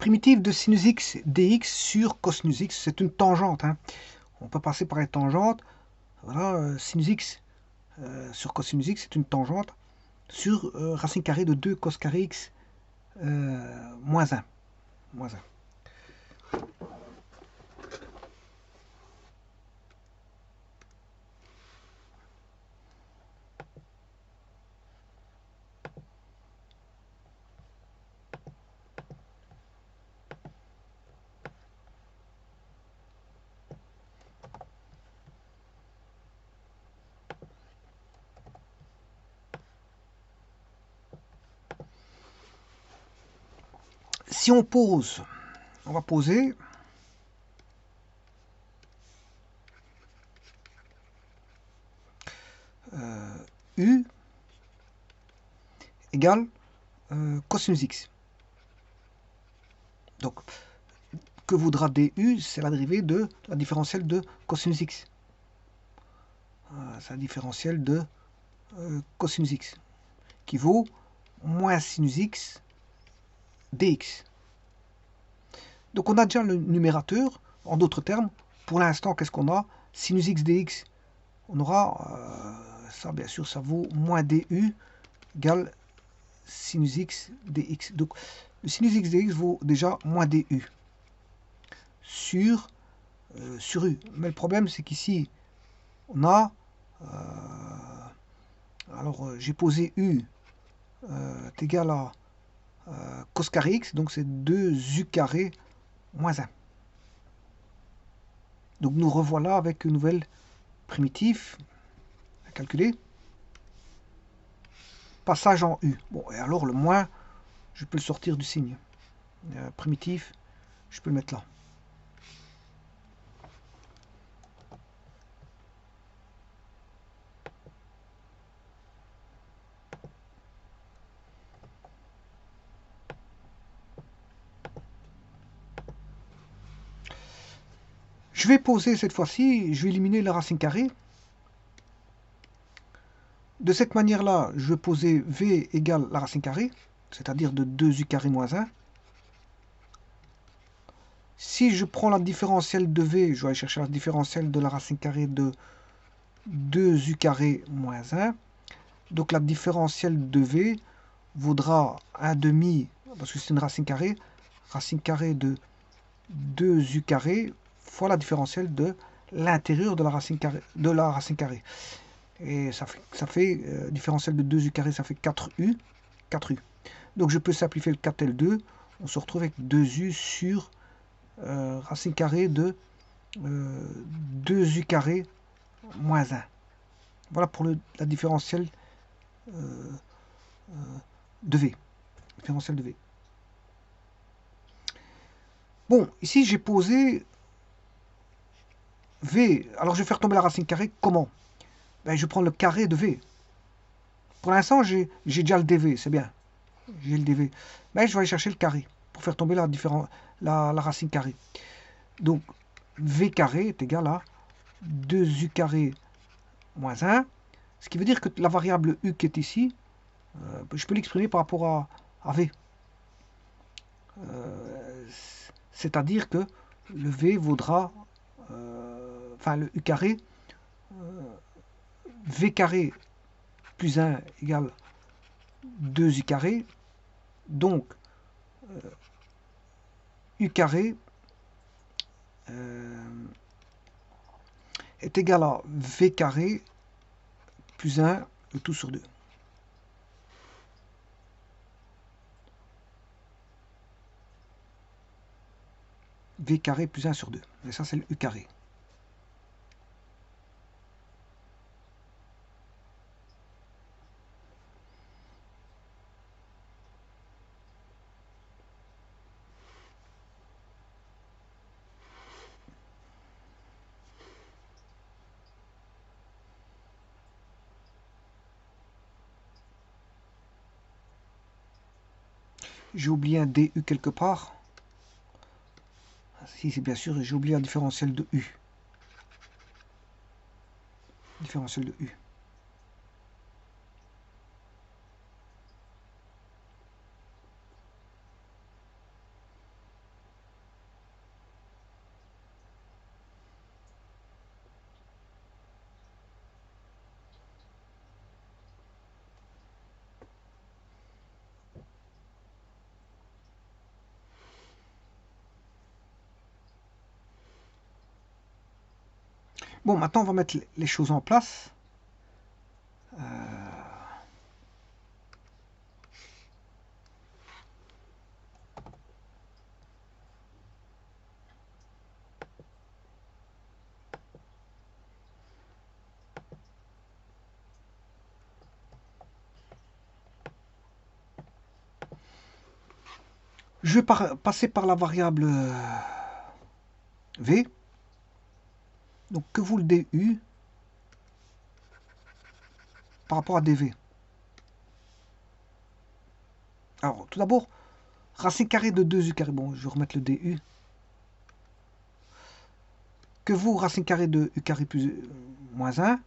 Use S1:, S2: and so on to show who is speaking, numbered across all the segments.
S1: Primitive de sinus x dx sur cosinus x, c'est une tangente. Hein. On peut passer par les tangentes. Voilà, sinus x sur cosinus x, c'est une tangente sur racine carrée de 2 cos carré x moins 1. Moins 1. Si on pose, on va poser U égale cosinus x. Donc, que voudra du, c'est la dérivée de la différentielle de cosinus x. C'est la différentielle de cosinus x, qui vaut moins sinus x dx. Donc on a déjà le numérateur, en d'autres termes, pour l'instant, qu'est-ce qu'on a? Sinus x dx, on aura, ça bien sûr, ça vaut moins du égale sinus x dx. Donc le sinus x dx vaut déjà moins du sur u. Mais le problème, c'est qu'ici, on a, j'ai posé u est égal à cos carré x, donc c'est 2u carré moins 1. Donc nous revoilà avec une nouvelle primitive à calculer. Passage en u. Bon, et alors le moins, je peux le sortir du signe. Primitif, je peux le mettre là. Je vais poser cette fois-ci, je vais éliminer la racine carrée. De cette manière-là, je vais poser v égale la racine carrée, c'est-à-dire de 2u carré moins 1. Si je prends la différentielle de v, je vais aller chercher la différentielle de la racine carrée de 2u carré moins 1. Donc la différentielle de v vaudra 1 demi, parce que c'est une racine carrée de 2u carré fois la différentielle de l'intérieur de la racine carrée. Et ça fait différentielle de 2u carré, ça fait 4u. Donc je peux simplifier le 4L2. On se retrouve avec 2u sur racine carrée de 2u carré moins 1. Voilà pour la différentielle de v. Différentielle de v. Bon, ici j'ai posé v. Alors je vais faire tomber la racine carrée. Comment? Ben, je prends le carré de v. Pour l'instant, j'ai déjà le dv, c'est bien. J'ai le dv. Mais je vais aller chercher le carré pour faire tomber la racine carrée. Donc, v carré est égal à 2u carré moins 1. Ce qui veut dire que la variable u qui est ici, je peux l'exprimer par rapport à v. C'est-à-dire que le v vaudra, enfin le u carré, v carré plus 1 égale 2u carré. Donc, u carré est égal à v carré plus 1, le tout sur 2. V carré plus 1 sur 2. Et ça, c'est le u carré. J'ai oublié un du quelque part. Si, c'est bien sûr, j'ai oublié la différentielle de u. Différentielle de u. Bon, maintenant on va mettre les choses en place. Je vais passer par la variable v. Donc que vaut le du par rapport à dv? Alors tout d'abord, racine carrée de 2u carré. Bon, je vais remettre le du. Que vaut racine carrée de u carré plus moins 1?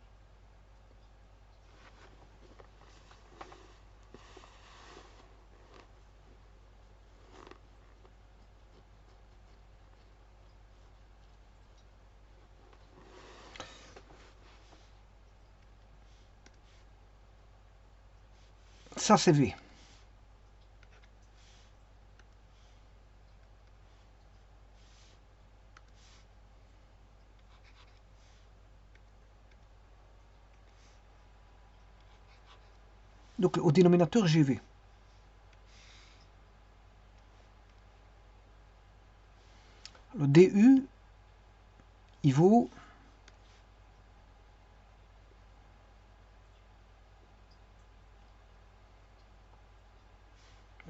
S1: Ça c'est v. Donc au dénominateur j'ai v. Le du, il vaut...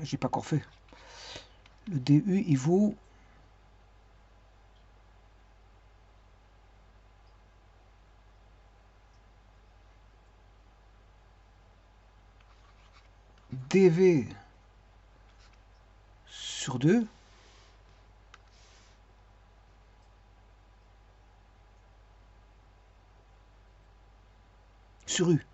S1: J'ai pas encore fait. Le du, il vaut... dv sur 2 sur u.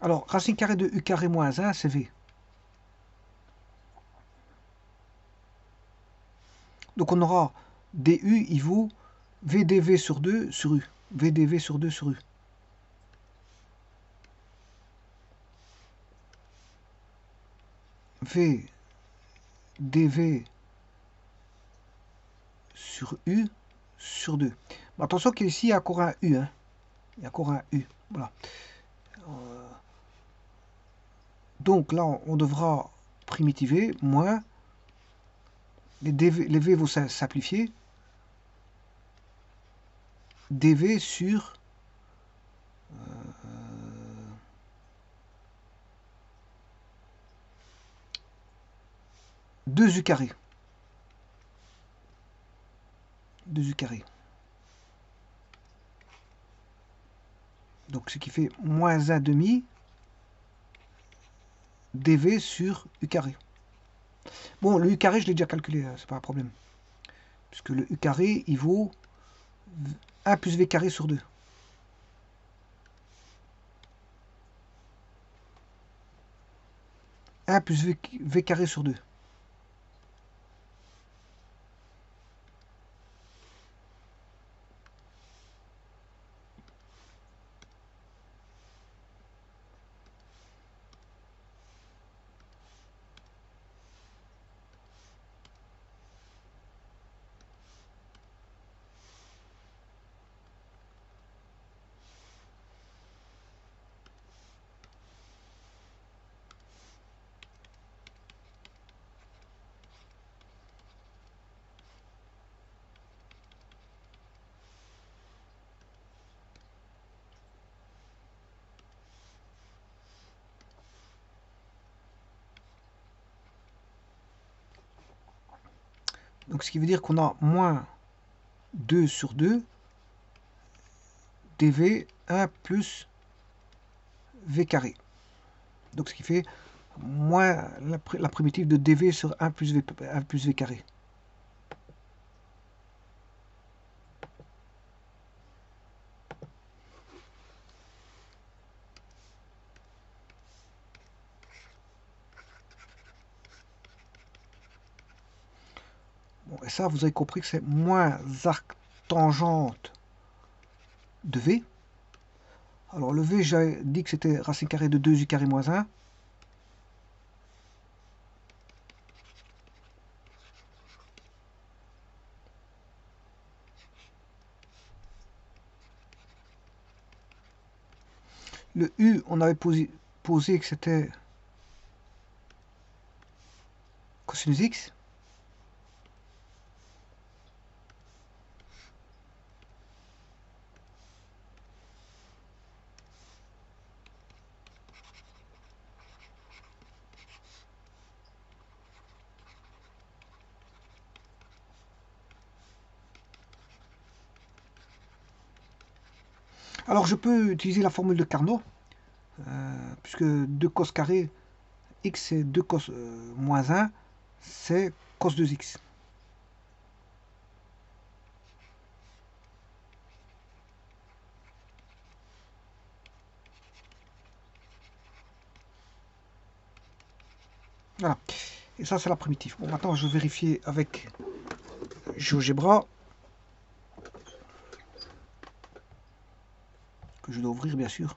S1: Alors, racine carrée de u carré moins 1, c'est v. Donc on aura du, il vaut vdv sur 2 sur u. vdv sur 2 sur u. vdv sur u sur 2. Mais attention qu'ici, il y a encore un u. Hein. Il y a encore un u. Voilà. Donc là, on devra primitiver, moins, les v vont simplifier, dv sur 2u carré. 2u carré. Donc ce qui fait moins 1 demi dv sur u carré. Bon, le u carré, je l'ai déjà calculé, c'est pas un problème. Puisque le u carré, il vaut 1 plus v carré sur 2. Plus v carré sur 2. Donc ce qui veut dire qu'on a moins 2 sur 2 dv 1 plus v carré. Donc ce qui fait moins la primitive de dv sur 1 plus v carré. Bon, et ça, vous avez compris que c'est moins arc tangente de V. Alors le V, j'avais dit que c'était racine carrée de 2 u carré moins 1. Le U, on avait posé que c'était cosinus X. Alors je peux utiliser la formule de Carnot, puisque 2 cos carré x c'est 2 cos moins 1, c'est cos 2x. Voilà. Et ça, c'est la primitive. Bon, maintenant, je vais vérifier avec GeoGebra, que je dois ouvrir, bien sûr.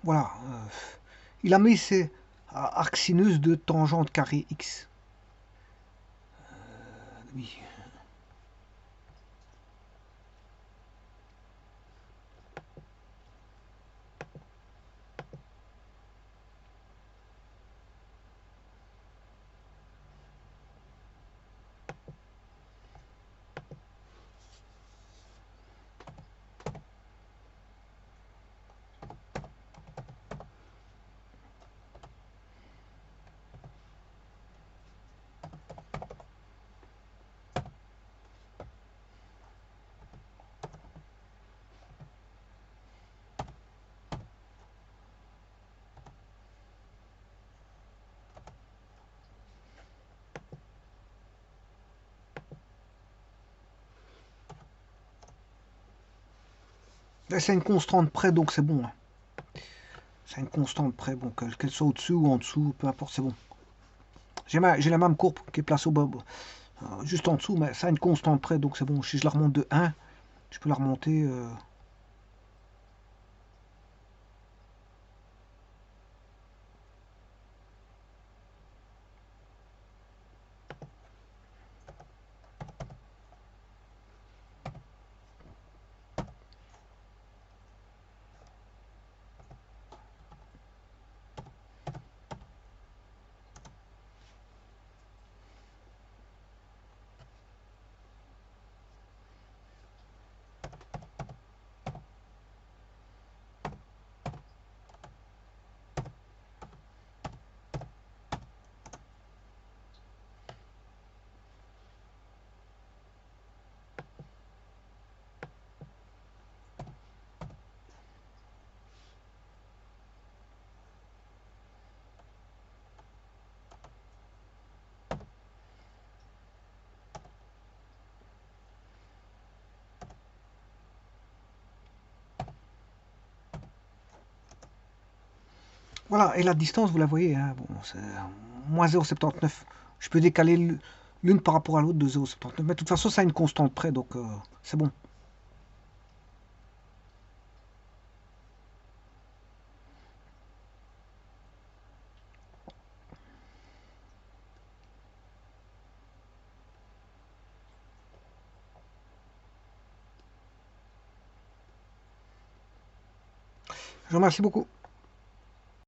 S1: Voilà. Il a mis ses arcs sinus de tangente carré x. Oui. Là, c'est une constante près, donc c'est bon. Hein. C'est une constante près, bon, qu'elle soit au-dessus ou en dessous, peu importe, c'est bon. J'ai la même courbe qui est placée juste en dessous, mais ça a une constante près, donc c'est bon. Si je la remonte de 1, je peux la remonter. Voilà, et la distance, vous la voyez, hein, bon, c'est moins 0,79. Je peux décaler l'une par rapport à l'autre de 0,79. Mais de toute façon, ça a une constante près, donc c'est bon. Je vous remercie beaucoup.